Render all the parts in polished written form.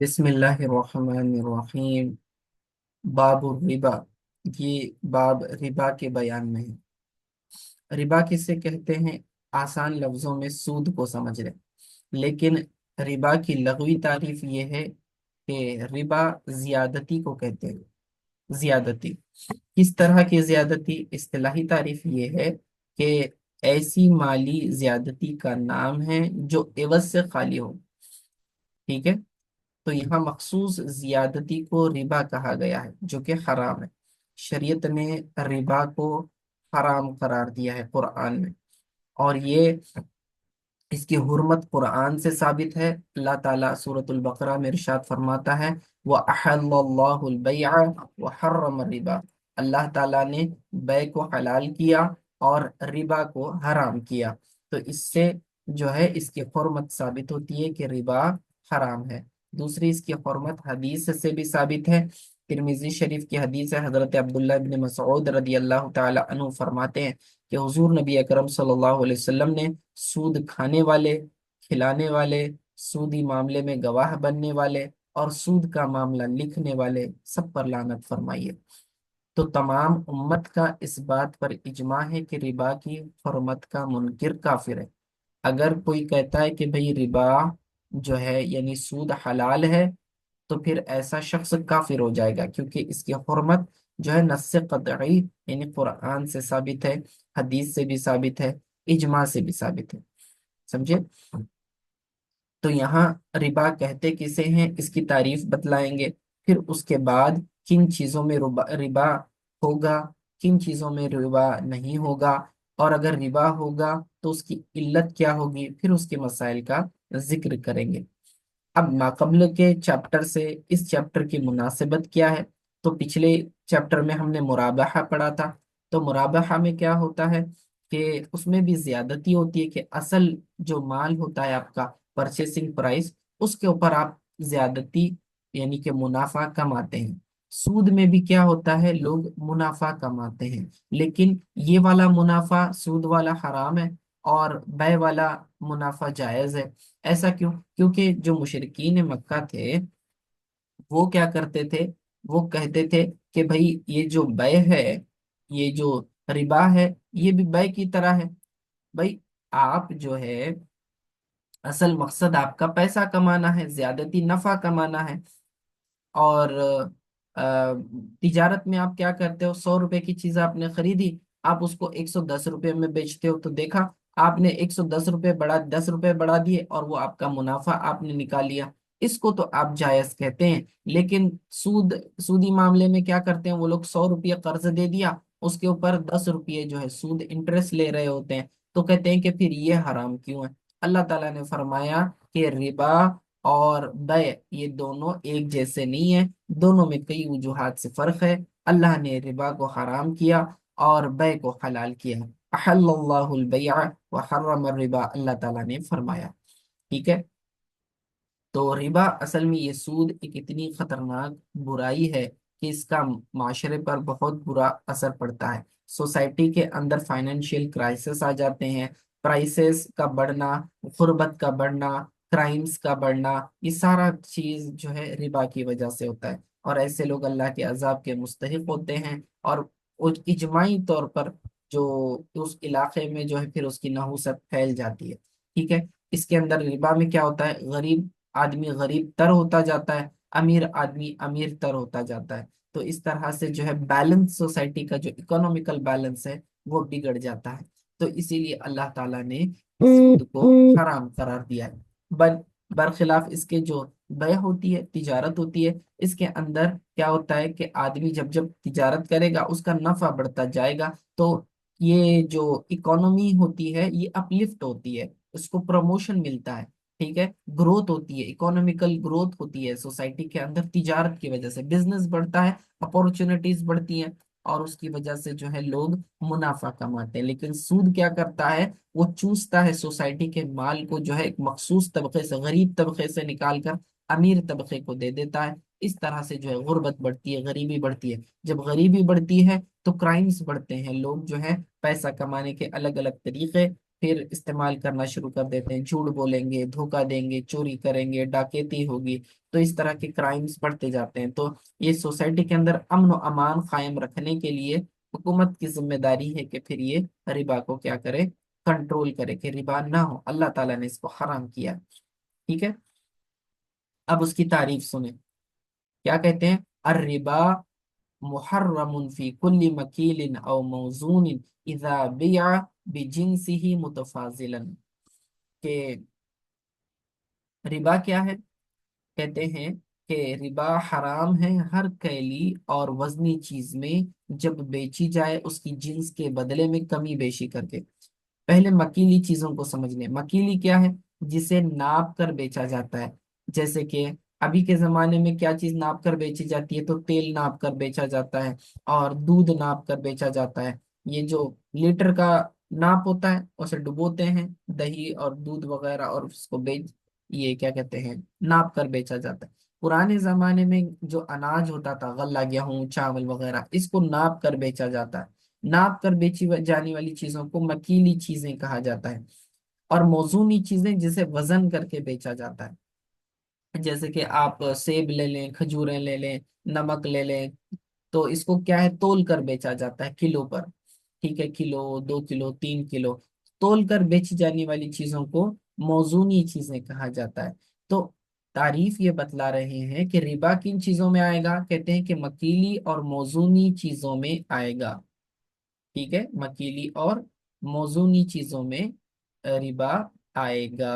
بسم اللہ الرحمن الرحیم۔ باب الربا، یہ باب ربا کے بیان میں ہے۔ ربا کسے کہتے ہیں؟ آسان لفظوں میں سود کو سمجھ لیں، لیکن ربا کی لغوی تعریف یہ ہے کہ ربا زیادتی کو کہتے ہیں۔ زیادتی کس طرح کی زیادتی؟ اصطلاحی تعریف یہ ہے کہ ایسی مالی زیادتی کا نام ہے جو عوض سے خالی ہو۔ ٹھیک ہے، تو یہاں مخصوص زیادتی کو ربا کہا گیا ہے جو کہ حرام ہے۔ شریعت نے ربا کو حرام قرار دیا ہے قرآن میں، اور یہ اس کی حرمت قرآن سے ثابت ہے۔ اللہ تعالیٰ سورۃ البقرہ میں ارشاد فرماتا ہے وَأَحَلَّ اللَّهُ الْبَيْعَ وَحَرَّمَ الرِّبَا، اللہ تعالیٰ نے بے کو حلال کیا اور ربا کو حرام کیا۔ تو اس سے جو ہے اس کی حرمت ثابت ہوتی ہے کہ ربا حرام ہے۔ دوسری اس کی حرمت حدیث سے بھی ثابت ہے۔ ترمذی شریف کی حدیث ہے، حضرت عبداللہ ابن مسعود رضی اللہ تعالی عنہ فرماتے ہیں کہ حضور نبی اکرم صلی اللہ علیہ وسلم نے سود کھانے والے، کھلانے والے، سودی معاملے میں گواہ بننے والے اور سود کا معاملہ لکھنے والے سب پر لعنت فرمائی ہے۔ تو تمام امت کا اس بات پر اجماع ہے کہ ربا کی حرمت کا منکر کافر ہے۔ اگر کوئی کہتا ہے کہ بھئی ربا جو ہے یعنی سود حلال ہے، تو پھر ایسا شخص کافر ہو جائے گا، کیونکہ اس کی حرمت جو ہے نص قطعی یعنی قرآن سے ثابت ہے، حدیث سے بھی ثابت ہے، اجماع سے بھی ثابت ہے۔ سمجھے؟ تو یہاں ربا کہتے کسے ہیں اس کی تعریف بتلائیں گے، پھر اس کے بعد کن چیزوں میں ربا ہوگا، کن چیزوں میں ربا نہیں ہوگا، اور اگر ربا ہوگا تو اس کی علت کیا ہوگی، پھر اس کے مسائل کا ذکر کریں گے۔ اب ماقبل کے چیپٹر سے اس چیپٹر کی مناسبت کیا ہے؟ تو پچھلے چیپٹر میں ہم نے مرابحہ پڑھا تھا۔ تو مرابحہ میں کیا ہوتا ہے کہ اس میں بھی زیادتی ہوتی ہے کہ اصل جو مال ہوتا ہے آپ کا پرچیسنگ پرائس، اس کے اوپر آپ زیادتی یعنی کہ منافع کماتے ہیں۔ سود میں بھی کیا ہوتا ہے، لوگ منافع کماتے ہیں، لیکن یہ والا منافع سود والا حرام ہے اور بے والا منافع جائز ہے۔ ایسا کیوں؟ کیونکہ جو مشرکین مکہ تھے وہ کیا کرتے تھے، وہ کہتے تھے کہ بھئی یہ جو بے ہے، یہ جو ربا ہے، یہ بھی بے کی طرح ہے۔ بھئی آپ جو ہے اصل مقصد آپ کا پیسہ کمانا ہے، زیادتی نفع کمانا ہے، اور تجارت میں آپ کیا کرتے ہو، 100 روپے کی چیز آپ نے خریدی، آپ اس کو 110 روپے میں بیچتے ہو، تو دیکھا آپ نے 110 روپے 10 روپے بڑھا دیے اور وہ آپ کا منافع آپ نے نکال لیا۔ اس کو تو آپ جائز کہتے ہیں، لیکن سودی معاملے میں کیا کرتے ہیں وہ لوگ، 100 روپے قرض دے دیا، اس کے اوپر 10 روپے جو ہے سود انٹرسٹ لے رہے ہوتے ہیں، تو کہتے ہیں کہ پھر یہ حرام کیوں ہے؟ اللہ تعالیٰ نے فرمایا کہ ربا اور بے یہ دونوں ایک جیسے نہیں ہیں، دونوں میں کئی وجوہات سے فرق ہے۔ اللہ نے ربا کو حرام کیا اور بے کو حلال کیا۔ احل اللہ البیع وحرم الربا، اللہ تعالیٰ نے فرمایا۔ ٹھیک ہے، تو ربا اصل میں یہ سود ایک اتنی خطرناک برائی ہے کہ اس کا معاشرے پر بہت برا اثر پڑتا ہے۔ سوسائٹی کے اندر فائنینشیل کرائسس آ جاتے ہیں، پرائسز کا بڑھنا، غربت کا بڑھنا، کرائمز کا بڑھنا، یہ سارا چیز جو ہے ربا کی وجہ سے ہوتا ہے، اور ایسے لوگ اللہ کے عذاب کے مستحق ہوتے ہیں، اور اجماعی طور پر جو اس علاقے میں جو ہے پھر اس کی نحوست پھیل جاتی ہے۔ ٹھیک ہے، اس کے اندر ربا میں کیا ہوتا ہے، غریب آدمی غریب تر ہوتا جاتا ہے، امیر آدمی امیر تر ہوتا جاتا ہے، تو اس طرح سے جو ہے بیلنس، سوسائٹی کا جو اکنامیکل بیلنس ہے وہ بگڑ جاتا ہے۔ تو اسی لیے اللہ تعالیٰ نے سود کو حرام قرار دیا ہے۔ برخلاف اس کے جو بے ہوتی ہے، تجارت ہوتی ہے، اس کے اندر کیا ہوتا ہے کہ آدمی جب جب تجارت کرے گا اس کا نفع بڑھتا جائے گا، تو یہ جو اکانومی ہوتی ہے یہ اپلفٹ ہوتی ہے، اس کو پروموشن ملتا ہے۔ ٹھیک ہے، گروتھ ہوتی ہے، اکانومیکل گروتھ ہوتی ہے سوسائٹی کے اندر، تجارت کی وجہ سے بزنس بڑھتا ہے، اپورچونٹیز بڑھتی ہیں، اور اس کی وجہ سے جو ہے لوگ منافع کماتے ہیں۔ لیکن سود کیا کرتا ہے، وہ چوستا ہے سوسائٹی کے مال کو، جو ہے ایک مخصوص طبقے سے، غریب طبقے سے نکال کر امیر طبقے کو دے دیتا ہے۔ اس طرح سے جو ہے غربت بڑھتی ہے، غریبی بڑھتی ہے۔ جب غریبی بڑھتی ہے تو کرائمز بڑھتے ہیں، لوگ جو ہے پیسہ کمانے کے الگ الگ طریقے پھر استعمال کرنا شروع کر دیتے ہیں، جھوٹ بولیں گے، دھوکہ دیں گے، چوری کریں گے، ڈاکیتی ہوگی، تو اس طرح کے کرائمز بڑھتے جاتے ہیں۔ تو یہ سوسائٹی کے اندر امن و امان قائم رکھنے کے لیے حکومت کی ذمہ داری ہے کہ پھر یہ ربا کو کیا کرے، کنٹرول کرے کہ ربا نہ ہو، اللہ تعالیٰ نے اس کو حرام کیا۔ ٹھیک ہے، اب اس کی تعریف سنیں، کیا کہتے ہیں؟ الربا محرم فی کل مکیل او موزون اذا بیع بجنسه متفاضلا، کہ ربا کیا ہے؟ کہتے ہیں کہ ربا حرام ہے ہر کیلی اور وزنی چیز میں جب بیچی جائے اس کی جنس کے بدلے میں کمی بیشی کر کے۔ پہلے مکیلی چیزوں کو سمجھ لیں، مکیلی کیا ہے؟ جسے ناپ کر بیچا جاتا ہے، جیسے کہ ابھی کے زمانے میں کیا چیز ناپ کر بیچی جاتی ہے؟ تو تیل ناپ کر بیچا جاتا ہے، اور دودھ ناپ کر بیچا جاتا ہے۔ یہ جو لیٹر کا ناپ ہوتا ہے اسے ڈبوتے ہیں دہی اور دودھ وغیرہ، اور اس کو بیچ، یہ کیا کہتے ہیں، ناپ کر بیچا جاتا ہے۔ پرانے زمانے میں جو اناج ہوتا تھا، غلہ، گیہوں، چاول وغیرہ، اس کو ناپ کر بیچا جاتا ہے۔ ناپ کر بیچی جانے والی چیزوں کو مکیلی چیزیں کہا جاتا ہے۔ اور موزونی چیزیں جسے وزن کر کے بیچا جاتا ہے، جیسے کہ آپ سیب لے لیں، کھجوریں لے لیں، نمک لے لیں، تو اس کو کیا ہے، تول کر بیچا جاتا ہے کلو پر۔ ٹھیک ہے، کلو، 2 کلو، 3 کلو، تول کر بیچی جانے والی چیزوں کو موزونی چیزیں کہا جاتا ہے۔ تو تعریف یہ بتلا رہے ہیں کہ ربا کن چیزوں میں آئے گا؟ کہتے ہیں کہ مکیلی اور موزونی چیزوں میں آئے گا۔ ٹھیک ہے، مکیلی اور موزونی چیزوں میں ربا آئے گا۔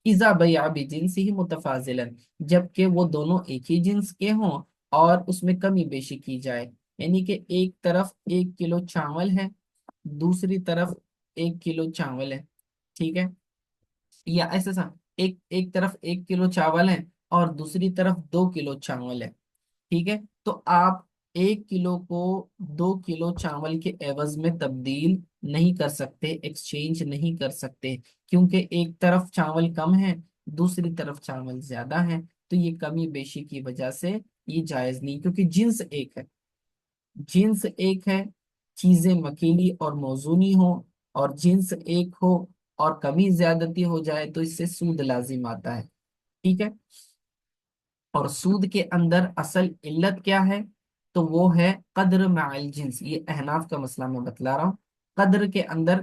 اذا بیع بجنس ہی متفاضلا، جبکہ وہ دونوں ایک ہی جنس کے ہوں اور اس میں کمی بیشی کی جائے، یعنی کہ ایک طرف 1 کلو چاول ہے، دوسری طرف 1 کلو چاول ہے۔ ٹھیک ہے، یا ایسا سا، ایک ایک طرف 1 کلو چاول ہے اور دوسری طرف 2 کلو چاول ہے۔ ٹھیک ہے، تو آپ 1 کلو کو 2 کلو چاول کے عوض میں تبدیل نہیں کر سکتے، ایکسچینج نہیں کر سکتے، کیونکہ ایک طرف چاول کم ہے، دوسری طرف چاول زیادہ ہے، تو یہ کمی بیشی کی وجہ سے یہ جائز نہیں، کیونکہ جنس ایک ہے، جنس ایک ہے، چیزیں مکیلی اور موزونی ہو، اور جنس ایک ہو اور کمی زیادتی ہو جائے تو اس سے سود لازم آتا ہے۔ ٹھیک ہے، اور سود کے اندر اصل علت کیا ہے؟ تو وہ ہے قدر مع الجنس، یہ احناف کا مسئلہ میں بتلا رہا ہوں۔ قدر کے اندر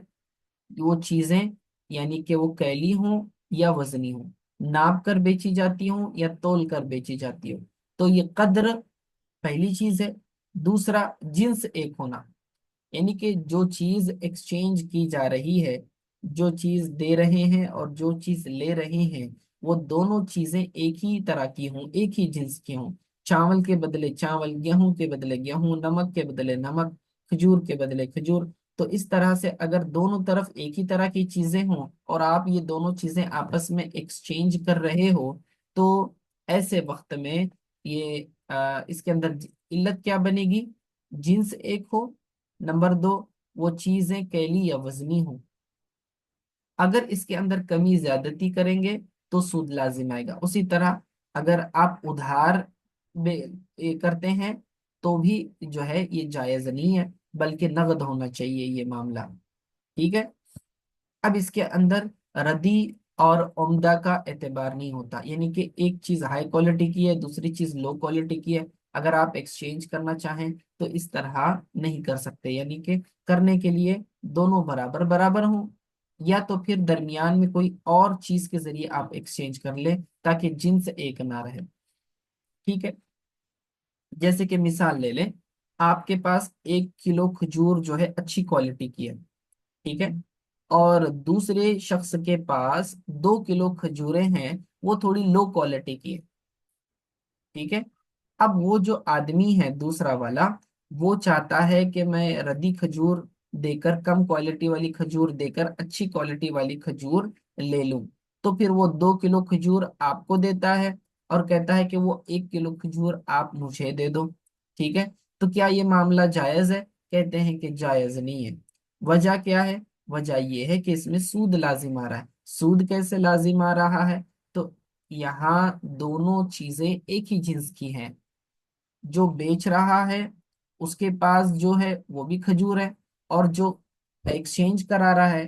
وہ چیزیں، یعنی کہ وہ کیلی ہوں یا وزنی ہوں، ناپ کر بیچی جاتی ہوں یا تول کر بیچی جاتی ہوں، تو یہ قدر پہلی چیز ہے۔ دوسرا، جنس ایک ہونا، یعنی کہ جو چیز ایکسچینج کی جا رہی ہے، جو چیز دے رہے ہیں اور جو چیز لے رہے ہیں، وہ دونوں چیزیں ایک ہی طرح کی ہوں، ایک ہی جنس کی ہوں، چاول کے بدلے چاول، گیہوں کے بدلے گیہوں، نمک کے بدلے نمک، کھجور کے بدلے کھجور۔ تو اس طرح سے اگر دونوں طرف ایک ہی طرح کی چیزیں ہوں اور آپ یہ دونوں چیزیں آپس میں ایکسچینج کر رہے ہو، تو ایسے وقت میں یہ اس کے اندر علت کیا بنے گی؟ جنس ایک ہو، نمبر دو، وہ چیزیں کیلی یا وزنی ہوں۔ اگر اس کے اندر کمی زیادتی کریں گے تو سود لازم آئے گا۔ اسی طرح اگر آپ ادھار یہ کرتے ہیں تو بھی جو ہے یہ جائز نہیں ہے، بلکہ نقد ہونا چاہیے یہ معاملہ۔ ٹھیک ہے، اب اس کے اندر ردی اور عمدہ کا اعتبار نہیں ہوتا، یعنی کہ ایک چیز ہائی کوالٹی کی ہے، دوسری چیز لو کوالٹی کی ہے، اگر آپ ایکسچینج کرنا چاہیں تو اس طرح نہیں کر سکتے، یعنی کہ کرنے کے لیے دونوں برابر برابر ہوں، یا تو پھر درمیان میں کوئی اور چیز کے ذریعے آپ ایکسچینج کر لیں تاکہ جنس ایک نہ رہے۔ ٹھیک ہے، جیسے کہ مثال لے لیں، آپ کے پاس 1 کلو کھجور جو ہے اچھی کوالٹی کی ہے، ٹھیک ہے، اور دوسرے شخص کے پاس 2 کلو کھجوریں ہیں، وہ تھوڑی لو کوالٹی کی ہے۔ ٹھیک ہے، اب وہ جو آدمی ہے دوسرا والا، وہ چاہتا ہے کہ میں ردی کھجور دے کر، کم کوالٹی والی کھجور دے کر اچھی کوالٹی والی کھجور لے لوں، تو پھر وہ 2 کلو کھجور آپ کو دیتا ہے اور کہتا ہے کہ وہ 1 کلو کھجور آپ مجھے دے دو۔ ٹھیک ہے، تو کیا یہ معاملہ جائز ہے؟ کہتے ہیں کہ جائز نہیں ہے۔ وجہ کیا ہے؟ وجہ یہ ہے کہ اس میں سود لازم آ رہا ہے۔ سود کیسے لازم آ رہا ہے؟ تو یہاں دونوں چیزیں ایک ہی جنس کی ہیں، جو بیچ رہا ہے اس کے پاس جو ہے وہ بھی کھجور ہے، اور جو ایکسچینج کرا رہا ہے،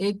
1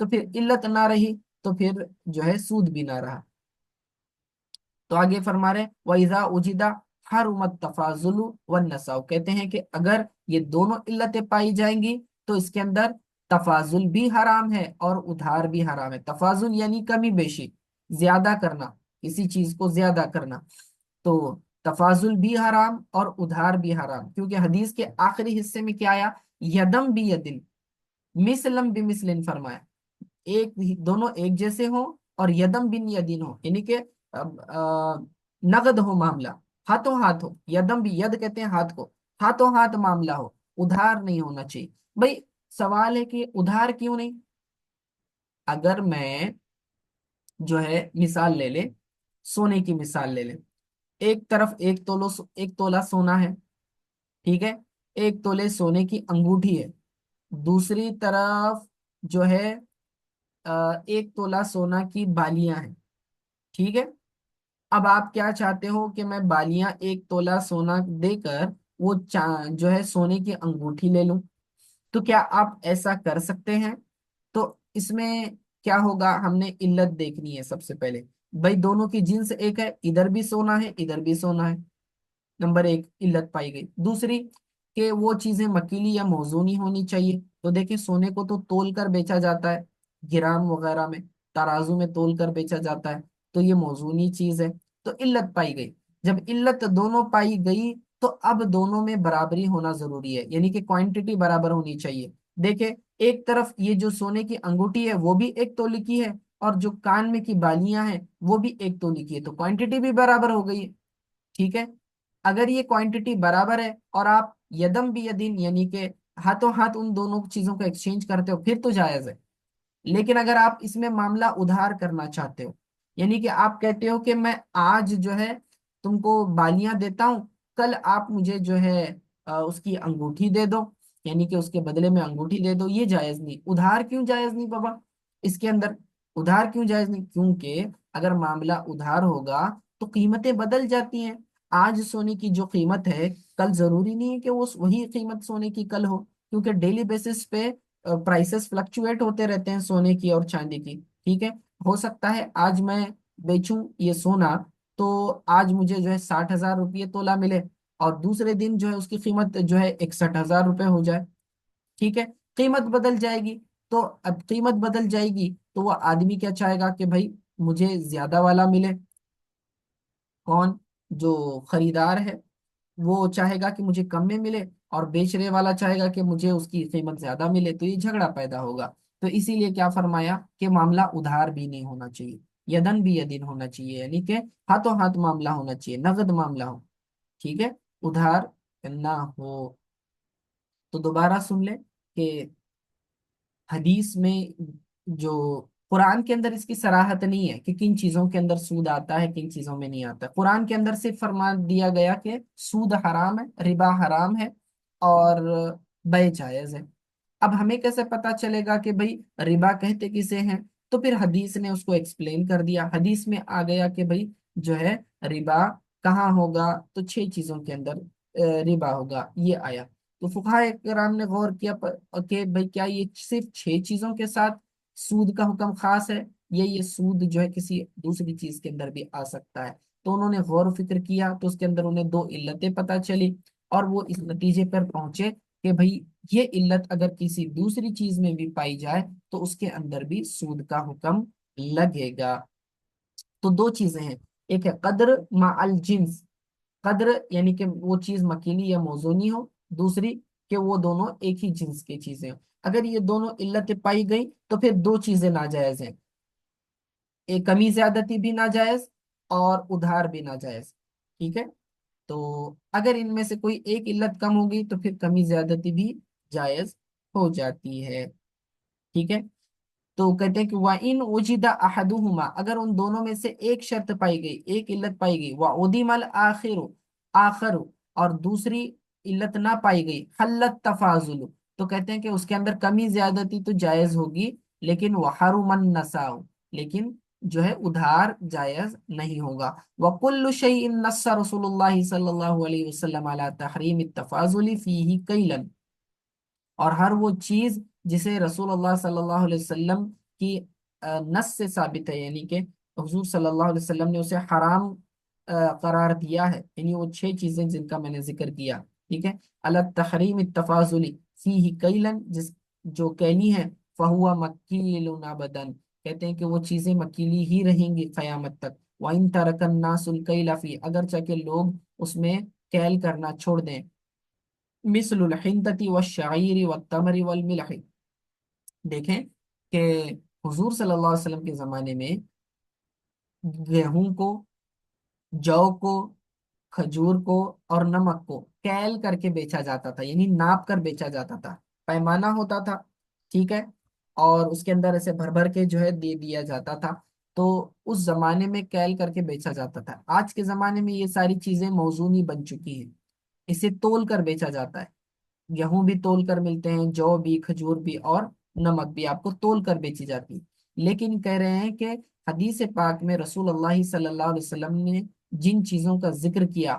تو پھر علت نہ رہی تو پھر جو ہے سود بھی نہ رہا۔ تو آگے فرما رہے وَإِذَا أُجِدَ حَرُمَ التَّفَاضُلُ وَالنَّسَاءُ، کہتے ہیں کہ اگر یہ دونوں علتیں پائی جائیں گی تو اس کے اندر تفاضل بھی حرام ہے اور ادھار بھی حرام ہے۔ تفاضل یعنی کمی بیشی، زیادہ کرنا، کسی چیز کو زیادہ کرنا، تو تفاضل بھی حرام اور ادھار بھی حرام، کیونکہ حدیث کے آخری حصے میں کیا آیا؟ یدم بھی یدن، مثلم بمثل فرمایا، دونوں ایک جیسے ہوں اور یدم بن یدین ہو، یعنی کہ نقد ہو معاملہ، ہاتھوں ہاتھ ہو، یدم بھی، ید کہتے ہیں ہاتھ کو، ہاتھوں ہاتھ معاملہ ہو، ادھار نہیں ہونا چاہیے۔ بھائی سوال ہے کہ ادھار کیوں نہیں؟ اگر میں جو ہے مثال لے لیں، سونے کی مثال لے لیں، ایک طرف ایک تولہ سونا ہے، ٹھیک ہے، ایک تولے سونے کی انگوٹھی ہے، دوسری طرف جو ہے ایک تولہ سونا کی بالیاں ہیں، ٹھیک ہے۔ اب آپ کیا چاہتے ہو کہ میں بالیاں ایک تولہ سونا دے کر وہ جو ہے سونے کی انگوٹھی لے لوں، تو کیا آپ ایسا کر سکتے ہیں؟ تو اس میں کیا ہوگا، ہم نے علت دیکھنی ہے سب سے پہلے۔ بھائی دونوں کی جنس ایک ہے، ادھر بھی سونا ہے ادھر بھی سونا ہے، نمبر ایک علت پائی گئی۔ دوسری کہ وہ چیزیں مکیلی یا موزونی ہونی چاہیے، تو دیکھیں سونے کو تو تول کر بیچا جاتا ہے، گرام وغیرہ میں، ترازو میں تول کر بیچا جاتا ہے، تو یہ موزونی چیز ہے، تو علت پائی گئی۔ جب علت دونوں پائی گئی تو اب دونوں میں برابری ہونا ضروری ہے، یعنی کہ کوانٹٹی برابر ہونی چاہیے۔ دیکھیں ایک طرف یہ جو سونے کی انگوٹھی ہے وہ بھی ایک تولی کی ہے، اور جو کان میں کی بالیاں ہیں وہ بھی ایک تولی کی ہے، تو کوانٹٹی بھی برابر ہو گئی ہے، ٹھیک ہے۔ اگر یہ کوانٹٹی برابر ہے اور آپ یدم بھی یدین یعنی کہ ہاتھوں ہاتھ ان دونوں چیزوں کو ایکسچینج کرتے ہو پھر تو جائز ہے۔ لیکن اگر آپ اس میں معاملہ ادھار کرنا چاہتے ہو، یعنی کہ آپ کہتے ہو کہ میں آج جو ہے تم کو بالیاں دیتا ہوں، کل آپ مجھے جو ہے اس کی انگوٹھی دے دو، یعنی کہ اس کے بدلے میں انگوٹھی دے دو، یہ جائز نہیں۔ ادھار کیوں جائز نہیں بابا اس کے اندر؟ ادھار کیوں جائز نہیں؟ کیونکہ اگر معاملہ ادھار ہوگا تو قیمتیں بدل جاتی ہیں، آج سونے کی جو قیمت ہے کل ضروری نہیں ہے کہ وہ وہی قیمت سونے کی کل ہو، کیونکہ ڈیلی بیسس پہ پرائسز فلکچویٹ ہوتے رہتے ہیں سونے کی اور چاندی کی، ٹھیک ہے۔ ہو سکتا ہے آج میں بیچوں یہ سونا تو آج مجھے جو ہے 60,000 روپئے تولہ ملے، اور دوسرے دن جو ہے اس کی قیمت جو ہے 61,000 روپئے ہو جائے، ٹھیک ہے، قیمت بدل جائے گی۔ تو اب قیمت بدل جائے گی تو وہ آدمی کیا چاہے گا کہ بھائی مجھے زیادہ والا ملے، کون؟ جو خریدار ہے وہ چاہے گا کہ مجھے کم میں ملے، اور بیچنے والا چاہے گا کہ مجھے اس کی قیمت زیادہ ملے، تو یہ جھگڑا پیدا ہوگا۔ تو اسی لیے کیا فرمایا کہ معاملہ ادھار بھی نہیں ہونا چاہیے، یدن بھی یدن ہونا چاہیے، یعنی کہ ہاتھوں ہاتھ معاملہ ہونا چاہیے، نقد معاملہ ہو، ٹھیک ہے، ادھار نہ ہو۔ تو دوبارہ سن لیں کہ حدیث میں جو قرآن کے اندر اس کی صراحت نہیں ہے کہ کن چیزوں کے اندر سود آتا ہے کن چیزوں میں نہیں آتا، قرآن کے اندر صرف فرما دیا گیا کہ سود حرام ہے، ربا حرام ہے، اور بے جائز ہے۔ اب ہمیں کیسے پتا چلے گا کہ بھئی ربا کہتے کسے ہیں؟ تو پھر حدیث نے اس کو ایکسپلین کر دیا، حدیث میں آ گیا کہ بھئی جو ہے ربا کہاں ہوگا، تو 6 چیزوں کے اندر ربا ہوگا، یہ آیا۔ تو فقہائے کرام نے غور کیا کہ بھئی کیا یہ صرف 6 چیزوں کے ساتھ سود کا حکم خاص ہے، یا یہ سود جو ہے کسی دوسری چیز کے اندر بھی آ سکتا ہے؟ تو انہوں نے غور و فکر کیا تو اس کے اندر انہیں 2 علتیں پتہ چلی، اور وہ اس نتیجے پر پہنچے کہ بھئی یہ علت اگر کسی دوسری چیز میں بھی پائی جائے تو اس کے اندر بھی سود کا حکم لگے گا۔ تو 2 چیزیں ہیں، ایک ہے قدر مع الجنس، قدر یعنی کہ وہ چیز مکیلی یا موزونی ہو، دوسری کہ وہ دونوں ایک ہی جنس کی چیزیں ہوں۔ اگر یہ دونوں علتیں پائی گئی تو پھر 2 چیزیں ناجائز ہیں، ایک کمی زیادتی بھی ناجائز اور ادھار بھی ناجائز، ٹھیک ہے۔ تو اگر ان میں سے کوئی ایک علت کم ہوگی تو پھر کمی زیادتی بھی جائز ہو جاتی ہے، ٹھیک ہے۔ تو کہتے ہیں کہ وَإِنْ وُجِدَ أَحَدُهُمَا، اگر ان دونوں میں سے ایک شرط پائی گئی، ایک علت پائی گئی، وَعُدِمَ الْآخِرُ آخر، اور دوسری علت نہ پائی گئی، حلت تفاضل، تو کہتے ہیں کہ اس کے اندر کمی زیادتی تو جائز ہوگی، لیکن وَحَرُمَ النَّسَاءُ، لیکن جو ہے ادھار جائز نہیں ہوگا۔ وَكُلُّ شَيْءٍ نَصَّ رسول اللہ صلی اللہ علیہ وسلم علی تحریم التفاضل فیہ کیلا، اور ہر وہ چیز جسے رسول اللہ صلی اللہ علیہ وسلم کی نص سے ثابت ہے، یعنی کہ حضور صلی اللہ علیہ وسلم نے اسے حرام قرار دیا ہے، یعنی وہ 6 چیزیں جن کا میں نے ذکر کیا، ٹھیک ہے۔ التحریم التفاضلی فیہ کیلن، جس جو کیلی ہیں، فہوا مکیل ابدن، کہتے ہیں کہ وہ چیزیں مکیلی ہی رہیں گی قیامت تک۔ وَإِن تَرَكَ النَّاسُ الْكَيْلَ فِيهِ، اگرچہ کہ لوگ اس میں کیل کرنا چھوڑ دیں، مثل الحنطة والشعیر والتمر والملح، دیکھیں کہ حضور صلی اللہ علیہ وسلم کے زمانے میں گیہوں کو، جو کو، کھجور کو اور نمک کو کیل کر کے بیچا جاتا تھا، یعنی ناپ کر بیچا جاتا تھا، پیمانہ ہوتا تھا، ٹھیک ہے، اور اس کے اندر ایسے بھر بھر کے جو ہے دے دیا جاتا تھا۔ تو اس زمانے میں کیل کر کے بیچا جاتا تھا۔ آج کے زمانے میں یہ ساری چیزیں موزونی بن چکی ہیں، اسے تول کر بیچا جاتا ہے، گیہوں بھی تول کر ملتے ہیں، جو بھی، کھجور بھی، اور نمک بھی آپ کو تول کر بیچی جاتی ہے۔ لیکن کہہ رہے ہیں کہ حدیث پاک میں رسول اللہ صلی اللہ علیہ وسلم نے جن چیزوں کا ذکر کیا،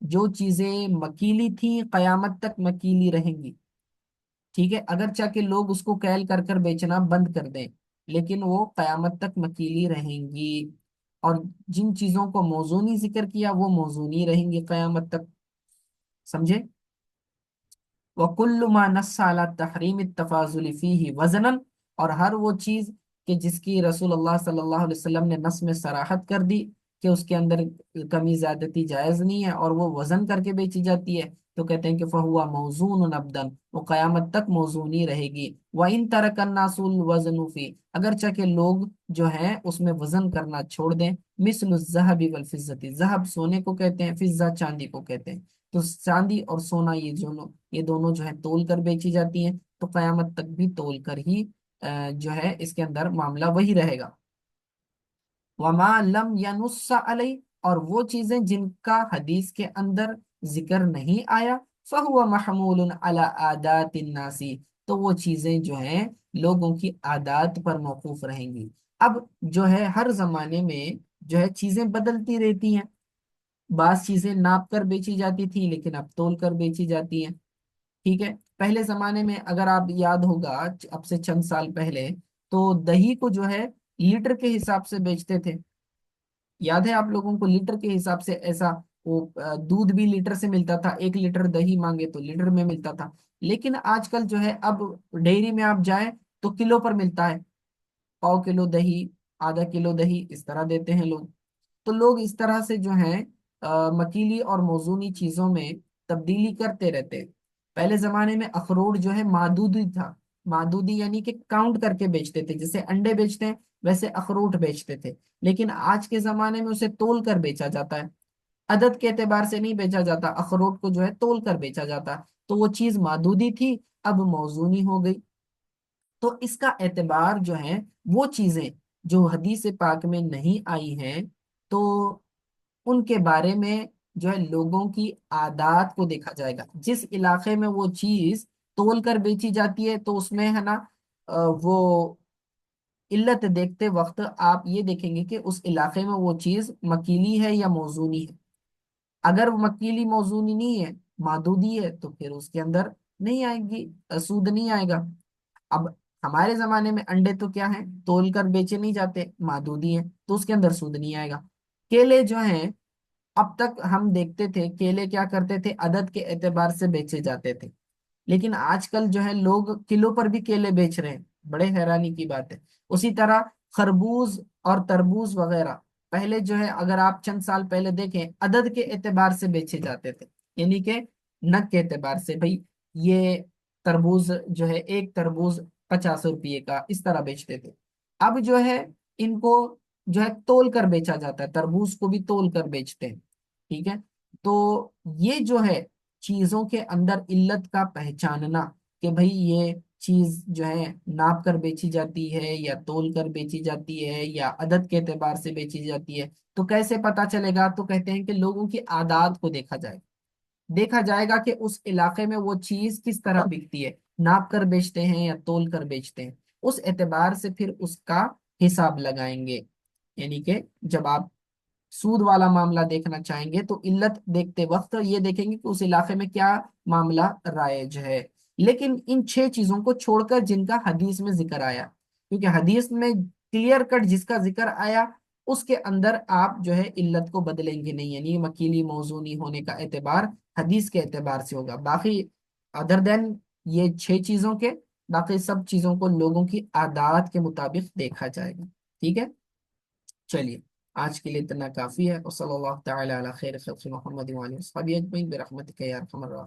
جو چیزیں مکیلی تھیں قیامت تک مکیلی رہیں گی، ٹھیک ہے، اگرچہ کہ لوگ اس کو کیل کر کر بیچنا بند کر دیں، لیکن وہ قیامت تک مکیلی رہیں گی۔ اور جن چیزوں کو موزونی ذکر کیا وہ موزونی رہیں گی قیامت تک، سمجھے؟ وَكُلُّ مَا نَصَّ عَلَى تَحْرِيمِ التَّفَاضُلِ فِيهِ وزناً، اور ہر وہ چیز کہ جس کی رسول اللہ صلی اللہ علیہ وسلم نے نص میں صراحت کر دی کہ اس کے اندر کمی زیادتی جائز نہیں ہے، اور وہ وزن کر کے بیچی جاتی ہے، تو کہتے ہیں کہ فَهُوَ مَوْزُونٌ أَبْدًا، وہ قیامت تک موزونی رہے گی۔ وَإِن تَرَكَ النَّاسُ الْوَزْنُ فِيهِ، اگرچہ کہ لوگ جو ہیں اس میں وزن کرنا چھوڑ دیں، مثل الذهب والفضة، ذهب سونے کو کہتے ہیں، فضہ چاندی کو کہتے ہیں، تو چاندی اور سونا یہ دونوں جو ہے تول کر بیچی جاتی ہیں، تو قیامت تک بھی تول کر ہی جو ہے اس کے اندر معاملہ وہی رہے گا۔ وما لم ینص علی، اور وہ چیزیں جن کا حدیث کے اندر ذکر نہیں آیا، فہو محمول علی عادات الناس، تو وہ چیزیں جو ہیں لوگوں کی عادات پر موقوف رہیں گی۔ اب جو ہے ہر زمانے میں جو ہے چیزیں بدلتی رہتی ہیں، بعض چیزیں ناپ کر بیچی جاتی تھی لیکن اب تول کر بیچی جاتی ہیں، ٹھیک ہے۔ پہلے زمانے میں اگر آپ یاد ہوگا، اب سے چند سال پہلے، تو دہی کو جو ہے لیٹر کے حساب سے بیچتے تھے، یاد ہے آپ لوگوں کو؟ لیٹر کے حساب سے ایسا، وہ دودھ بھی لیٹر سے ملتا تھا، 1 لیٹر دہی مانگے تو لیٹر میں ملتا تھا۔ لیکن آج کل جو ہے اب ڈیری میں آپ جائیں تو کلو پر ملتا ہے، پاؤ کلو دہی، آدھا کلو دہی، اس طرح دیتے ہیں لوگ۔ تو لوگ اس طرح سے جو ہیں مکیلی اور موزونی چیزوں میں تبدیلی کرتے رہتے ہیں۔ پہلے زمانے میں اخروٹ جو ہے معدودی تھا، معدودی یعنی کہ کاؤنٹ کر کے بیچتے تھے، جیسے انڈے بیچتے ہیں ویسے اخروٹ بیچتے تھے، لیکن آج کے زمانے میں اسے تول کر بیچا جاتا ہے، عدد کے اعتبار سے نہیں بیچا جاتا، اخروٹ کو جو ہے تول کر بیچا جاتا ہے، تو وہ چیز معدودی تھی اب موزونی ہو گئی۔ تو اس کا اعتبار جو ہے وہ چیزیں جو حدیث پاک میں نہیں آئی ہیں، تو ان کے بارے میں جو ہے لوگوں کی عادات کو دیکھا جائے گا۔ جس علاقے میں وہ چیز تول کر بیچی جاتی ہے تو اس میں ہے نا وہ علت دیکھتے وقت آپ یہ دیکھیں گے کہ اس علاقے میں وہ چیز مکیلی ہے یا موزونی ہے۔ اگر وہ مکیلی موزونی نہیں ہے، معدودی ہے، تو پھر اس کے اندر نہیں آئے گی، سود نہیں آئے گا۔ اب ہمارے زمانے میں انڈے تو کیا ہیں، تول کر بیچے نہیں جاتے، معدودی ہیں، تو اس کے اندر سود نہیں آئے گا۔ کیلے جو ہیں، اب تک ہم دیکھتے تھے کیلے کیا کرتے تھے، عدد کے اعتبار سے بیچے جاتے تھے، لیکن آج کل جو ہے لوگ کلو پر بھی کیلے بیچ رہے ہیں، بڑے حیرانی کی بات ہے۔ اسی طرح خربوز اور تربوز وغیرہ پہلے جو ہے اگر آپ چند سال پہلے دیکھیں عدد کے اعتبار سے بیچے جاتے تھے، یعنی کہ نگ کے اعتبار سے، بھئی یہ تربوز جو ہے 1 تربوز 50 روپے کا، اس طرح بیچتے تھے۔ اب جو ہے ان کو جو ہے تول کر بیچا جاتا ہے، تربوز کو بھی تول کر بیچتے ہیں، ٹھیک ہے۔ تو یہ جو ہے چیزوں کے اندر علت کا پہچاننا کہ بھئی یہ چیز جو ہے ناپ کر بیچی جاتی ہے یا تول کر بیچی جاتی ہے یا عدد کے اعتبار سے بیچی جاتی ہے، تو کیسے پتا چلے گا؟ تو کہتے ہیں کہ لوگوں کی عادات کو دیکھا جائے، دیکھا جائے گا کہ اس علاقے میں وہ چیز کس طرح بکتی ہے، ناپ کر بیچتے ہیں یا تول کر بیچتے ہیں، اس اعتبار سے پھر اس کا حساب لگائیں گے۔ یعنی کہ جب آپ سود والا معاملہ دیکھنا چاہیں گے تو علت دیکھتے وقت یہ دیکھیں گے کہ اس علاقے میں کیا معاملہ رائج ہے۔ لیکن ان 6 چیزوں کو چھوڑ کر جن کا حدیث میں ذکر آیا، کیونکہ حدیث میں کلیئر کٹ جس کا ذکر آیا اس کے اندر آپ جو ہے علت کو بدلیں گے نہیں، یعنی مکیلی موضوع نہیں ہونے کا اعتبار حدیث کے اعتبار سے ہوگا، باقی ادر دین یہ 6 چیزوں کے باقی سب چیزوں کو لوگوں کی عادات کے مطابق دیکھا جائے گا، ٹھیک ہے؟ چلیے آج کے لیے اتنا کافی ہے، وصلی اللہ تعالی علی خیر خلق محمد وعلی اصحابہ اجمعین برحمتک یا ارحم الراحمین۔